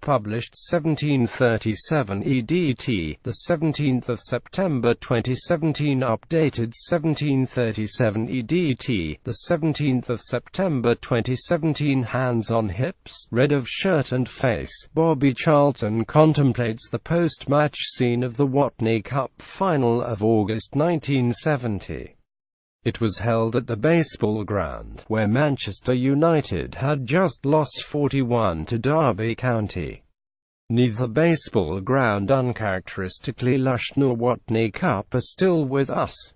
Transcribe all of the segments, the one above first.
Published 1737 EDT, the 17th of September 2017. Updated 1737 EDT, the 17th of September 2017. Hands on hips, red of shirt and face. Bobby Charlton contemplates the post-match scene of the Watney Cup final of August 1970. It was held at the baseball ground, where Manchester United had just lost 41 to Derby County. Neither baseball ground, uncharacteristically lush, nor Watney Cup are still with us.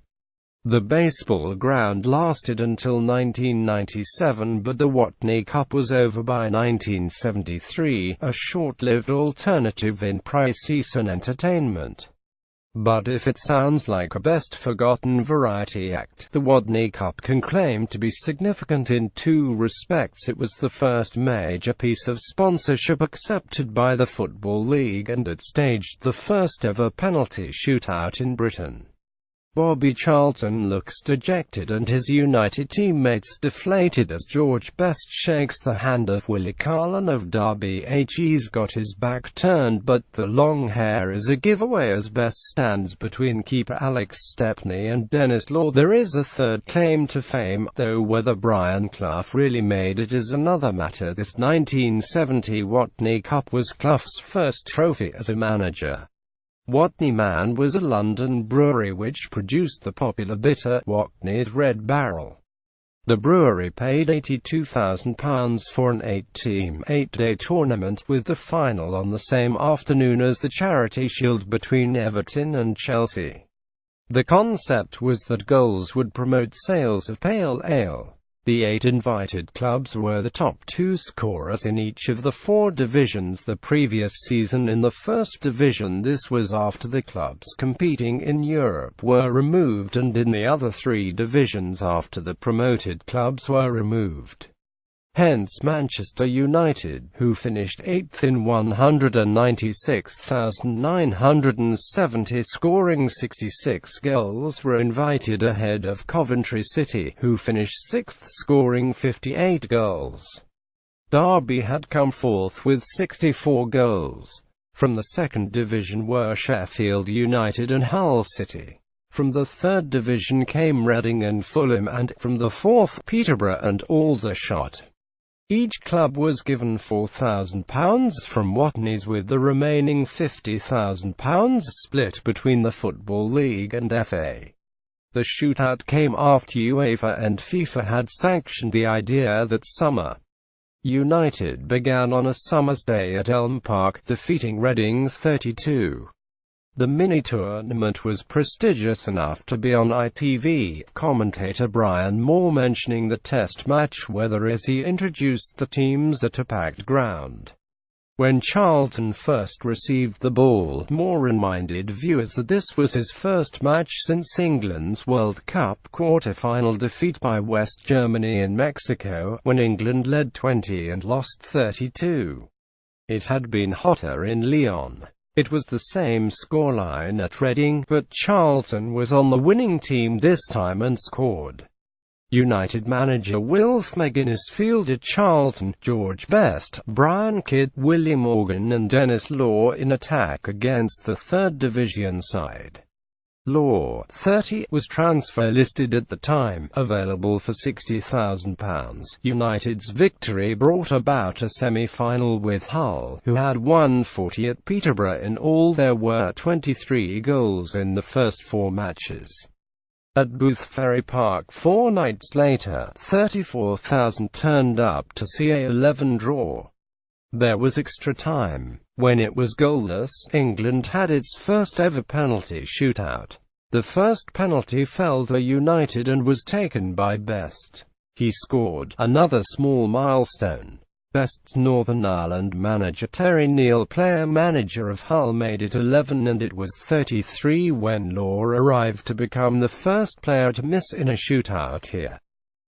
The baseball ground lasted until 1997, but the Watney Cup was over by 1973, a short-lived alternative in pre-season entertainment. But if it sounds like a best-forgotten variety act, the Watney Cup can claim to be significant in two respects. It was the first major piece of sponsorship accepted by the Football League, and it staged the first-ever penalty shootout in Britain. Bobby Charlton looks dejected and his United teammates deflated as George Best shakes the hand of Willie Carlin of Derby. He's got his back turned, but the long hair is a giveaway as Best stands between keeper Alex Stepney and Dennis Law. There is a third claim to fame, though whether Brian Clough really made it is another matter. This 1970 Watney Cup was Clough's first trophy as a manager. Watney Man was a London brewery which produced the popular bitter, Watney's Red Barrel. The brewery paid £82,000 for an 8-team, 8-day tournament, with the final on the same afternoon as the Charity Shield between Everton and Chelsea. The concept was that goals would promote sales of pale ale. The 8 invited clubs were the top 2 scorers in each of the 4 divisions the previous season. In the first division, this was after the clubs competing in Europe were removed, and in the other 3 divisions after the promoted clubs were removed. Hence Manchester United, who finished 8th in 196,970, scoring 66 goals, were invited ahead of Coventry City, who finished 6th scoring 58 goals. Derby had come 4th with 64 goals. From the second division were Sheffield United and Hull City. From the third division came Reading and Fulham, and, from the fourth, Peterborough and Aldershot. Each club was given £4,000 from Watney's, with the remaining £50,000 split between the Football League and FA. The shootout came after UEFA and FIFA had sanctioned the idea that summer. United began on a summer's day at Elm Park, defeating Reading 32. The mini-tournament was prestigious enough to be on ITV, commentator Brian Moore mentioning the test match weather as he introduced the teams at a packed ground. When Charlton first received the ball, Moore reminded viewers that this was his first match since England's World Cup quarter-final defeat by West Germany in Mexico, when England led 20 and lost 32. It had been hotter in Lyon. It was the same scoreline at Reading, but Charlton was on the winning team this time and scored. United manager Wilf McGuinness fielded Charlton, George Best, Brian Kidd, Willie Morgan and Dennis Law in attack against the third division side. Law, 30, was transfer listed at the time, available for £60,000. United's victory brought about a semi-final with Hull, who had won 40 at Peterborough. In all there were 23 goals in the first 4 matches. At Booth Ferry Park 4 nights later, 34,000 turned up to see a 11 draw. There was extra time. When it was goalless, England had its first ever penalty shootout. The first penalty fell to United and was taken by Best. He scored, another small milestone. Best's Northern Ireland manager Terry Neal, player-manager of Hull, made it 11, and it was 33 when Law arrived to become the first player to miss in a shootout here.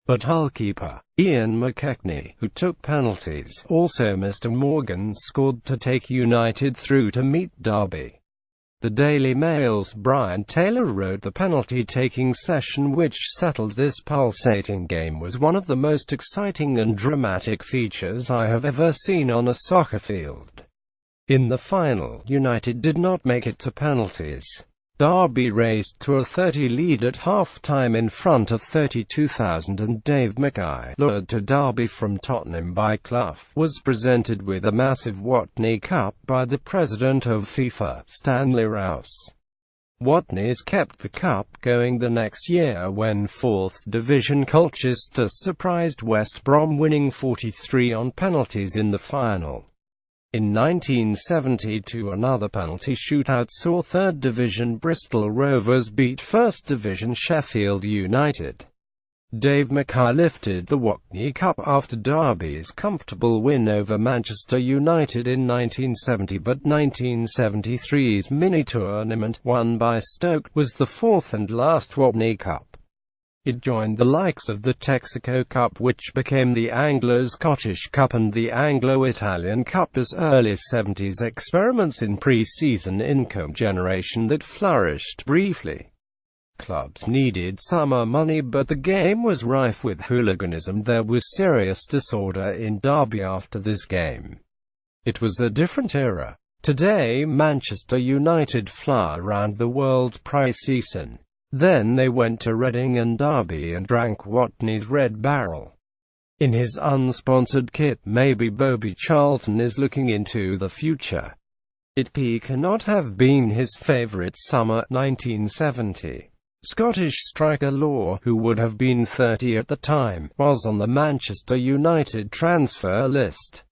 But Hull keeper Ian McKechnie, who took penalties, also missed, and Morgan scored to take United through to meet Derby. The Daily Mail's Brian Taylor wrote, "The penalty-taking session which settled this pulsating game was one of the most exciting and dramatic features I have ever seen on a soccer field." In the final, United did not make it to penalties. Derby raced to a 30 lead at half-time in front of 32,000 and Dave Mackay, lured to Derby from Tottenham by Clough, was presented with a massive Watney Cup by the president of FIFA, Stanley Rouse. Watneys kept the cup going the next year when 4th Division Colchester surprised West Brom, winning 43 on penalties in the final. In 1972, another penalty shootout saw 3rd Division Bristol Rovers beat 1st Division Sheffield United. Dave Mackay lifted the Watney Cup after Derby's comfortable win over Manchester United in 1970, but 1973's mini-tournament, won by Stoke, was the 4th and last Watney Cup. It joined the likes of the Texaco Cup, which became the Anglo-Scottish Cup, and the Anglo-Italian Cup as early 70s experiments in pre-season income generation that flourished briefly. Clubs needed summer money, but the game was rife with hooliganism. There was serious disorder in Derby after this game. It was a different era. Today, Manchester United fly around the world pre-season. Then they went to Reading and Derby and drank Watney's Red Barrel. In his unsponsored kit, maybe Bobby Charlton is looking into the future. It cannot have been his favourite summer. 1970. Scottish striker Law, who would have been 30 at the time, was on the Manchester United transfer list.